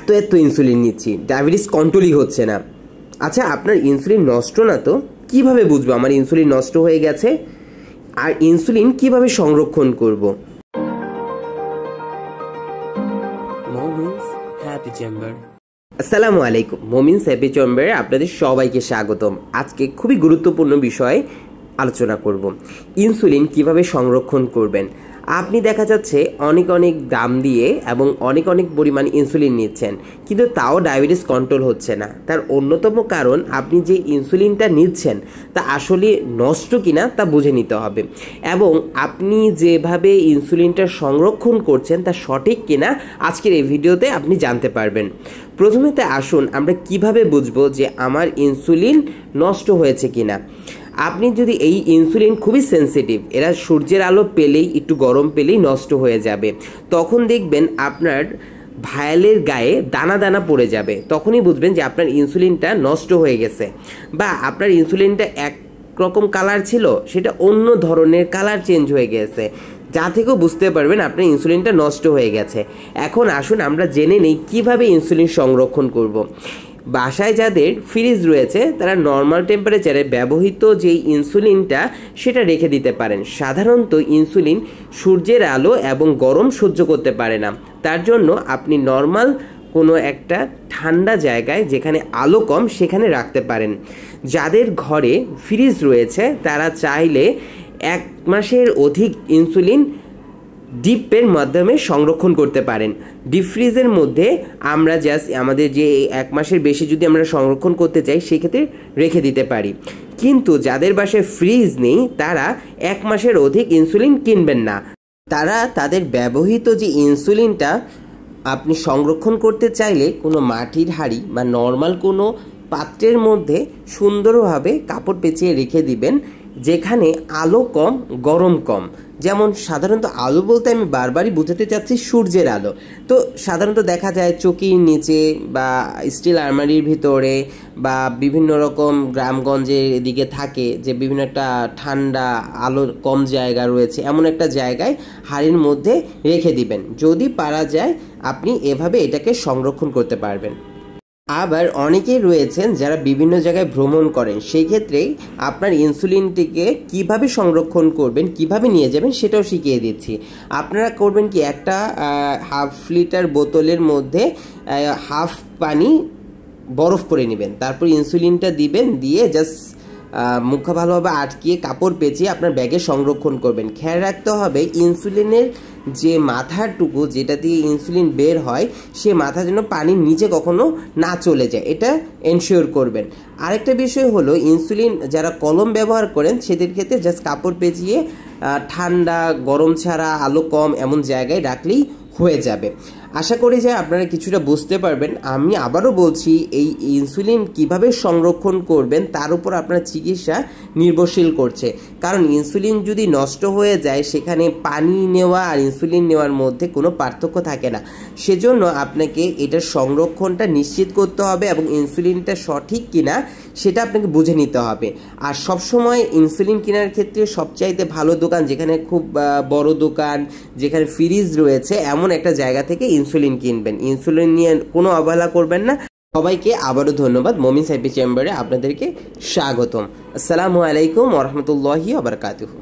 এত এত ইনসুলিন নিচ্ছি, ডায়াবেটিস কন্ট্রোলই হচ্ছে না। আচ্ছা, আপনার ইনসুলিন নষ্ট না তো? কিভাবে বুঝবো আমার ইনসুলিন নষ্ট হয়ে গেছে? আর ইনসুলিন কিভাবে সংরক্ষণ করব? আসসালামু আলাইকুম, মোমিনস হ্যাপি চেম্বারে আপনাদের সবাইকে স্বাগতম। আজকে খুবই গুরুত্বপূর্ণ বিষয় আলোচনা করব, ইনসুলিন কিভাবে সংরক্ষণ করবেন। আপনি দেখা যাচ্ছে অনেক দাম দিয়ে এবং অনেক পরিমাণ ইনসুলিন নিচ্ছেন, কিন্তু তাও ডায়াবেটিস কন্ট্রোল হচ্ছে না। তার অন্যতম কারণ আপনি যে ইনসুলিনটা নিচ্ছেন তা আসলে নষ্ট কিনা তা বুঝে নিতে হবে, এবং আপনি যেভাবে ইনসুলিনটা সংরক্ষণ করছেন তা সঠিক কিনা আজকের এই ভিডিওতে আপনি জানতে পারবেন। প্রথমেতে আসুন আমরা কিভাবে বুঝবো যে আমার ইনসুলিন নষ্ট হয়েছে কিনা। আপনি যদি এই ইনসুলিন খুবই সেন্সিটিভ, এরা সূর্যের আলো পেলেই একটু গরম পেলেই নষ্ট হয়ে যাবে, তখন দেখবেন আপনার ভায়ালের গায়ে দানা দানা পড়ে যাবে, তখনই বুঝবেন যে আপনার ইনসুলিনটা নষ্ট হয়ে গেছে। বা আপনার ইনসুলিনটা একরকম কালার ছিল, সেটা অন্য ধরনের কালার চেঞ্জ হয়ে গেছে, যা থেকেও বুঝতে পারবেন আপনার ইনসুলিনটা নষ্ট হয়ে গেছে। এখন আসুন আমরা জেনে নিই কীভাবে ইনসুলিন সংরক্ষণ করব। বাসায় যাদের ফ্রিজ রয়েছে তারা নর্মাল টেম্পারেচারে ব্যবহৃত যেই ইনসুলিনটা সেটা রেখে দিতে পারেন। সাধারণত ইনসুলিন সূর্যের আলো এবং গরম সহ্য করতে পারে না, তার জন্য আপনি নর্মাল কোনো একটা ঠান্ডা জায়গায় যেখানে আলো কম সেখানে রাখতে পারেন। যাদের ঘরে ফ্রিজ রয়েছে তারা চাইলে 1 মাসের অধিক ইনসুলিন ডিপের মাধ্যমে সংরক্ষণ করতে পারেন। ডিপ ফ্রিজের মধ্যে আমরা জাস্ট আমাদের যে 1 মাসের বেশি যদি আমরা সংরক্ষণ করতে চাই সেক্ষেত্রে রেখে দিতে পারি। কিন্তু যাদের বাসায় ফ্রিজ নেই তারা 1 মাসের অধিক ইনসুলিন কিনবেন না। তারা তাদের ব্যবহৃত যে ইনসুলিনটা আপনি সংরক্ষণ করতে চাইলে কোনো মাটির হাঁড়ি বা নর্মাল কোনো পাত্রের মধ্যে সুন্দরভাবে কাপড় পেঁচিয়ে রেখে দিবেন, যেখানে আলো কম গরম কম। যেমন সাধারণত আলো বলতে আমি বারবারই বোঝাতে চাচ্ছি সূর্যের আলো। তো সাধারণত দেখা যায় চৌকির নিচে বা স্টিল আলমারির ভিতরে বা বিভিন্ন রকম গ্রামগঞ্জের এদিকে থাকে যে বিভিন্ন একটা ঠান্ডা আলো কম জায়গা রয়েছে, এমন একটা জায়গায় হাঁড়ির মধ্যে রেখে দিবেন। যদি পারা যায় আপনি এভাবে এটাকে সংরক্ষণ করতে পারবেন। আবার অনেকেই রয়েছেন যারা বিভিন্ন জায়গায় ভ্রমণ করেন, সেই ক্ষেত্রে আপনার ইনসুলিনটিকে কিভাবে সংরক্ষণ করবেন, কিভাবে নিয়ে যাবেন সেটাও শিখিয়ে দিচ্ছি। আপনারা করবেন কি, একটা 1/2 লিটার বোতলের মধ্যে 1/2 পানি বরফ করে নেবেন, তারপর ইনসুলিনটা দিবেন, দিয়ে জাস্ট মুখে ভালোভাবে আটকিয়ে কাপড় পেঁচিয়ে আপনার ব্যাগে সংরক্ষণ করবেন। খেয়াল রাখতে হবে ইনসুলিনের যে মাথাটুকু যেটা দিয়ে ইনসুলিন বের হয় সে মাথা যেন পানির নিচে কখনো না চলে যায়, এটা এনশিওর করবেন। আরেকটা বিষয় হলো ইনসুলিন যারা কলম ব্যবহার করেন সেদের ক্ষেত্রে জাস্ট কাপড় পেঁচিয়ে ঠান্ডা গরম ছাড়া আলো কম এমন জায়গায় রাখলেই হয়ে যাবে। আশা করি যে আপনারা কিছুটা বুঝতে পারবেন। আমি আবারও বলছি, এই ইনসুলিন কিভাবে সংরক্ষণ করবেন তার উপর আপনার চিকিৎসা নির্ভরশীল করছে। কারণ ইনসুলিন যদি নষ্ট হয়ে যায় সেখানে পানি নেওয়া আর ইনসুলিন নেওয়ার মধ্যে কোনো পার্থক্য থাকে না। সেজন্য আপনাকে এটার সংরক্ষণটা নিশ্চিত করতে হবে এবং ইনসুলিনটা সঠিক কিনা সেটা আপনাকে বুঝে নিতে হবে। আর সবসময় ইনসুলিন কেনার ক্ষেত্রে সবচাইতে ভালো দোকান, যেখানে খুব বড় দোকান, যেখানে ফ্রিজ রয়েছে, এমন একটা জায়গা থেকে ইনসুলিন কিনবেন। ইনসুলিন নিয়ে কোনো অবহেলা করবেন না। সবাইকে আবারও ধন্যবাদ। মোমিনস হ্যাপি চেম্বারে আপনাদেরকে স্বাগতম। আসসালামু আলাইকুম ওয়া রাহমাতুল্লাহি ওয়া বারাকাতুহু।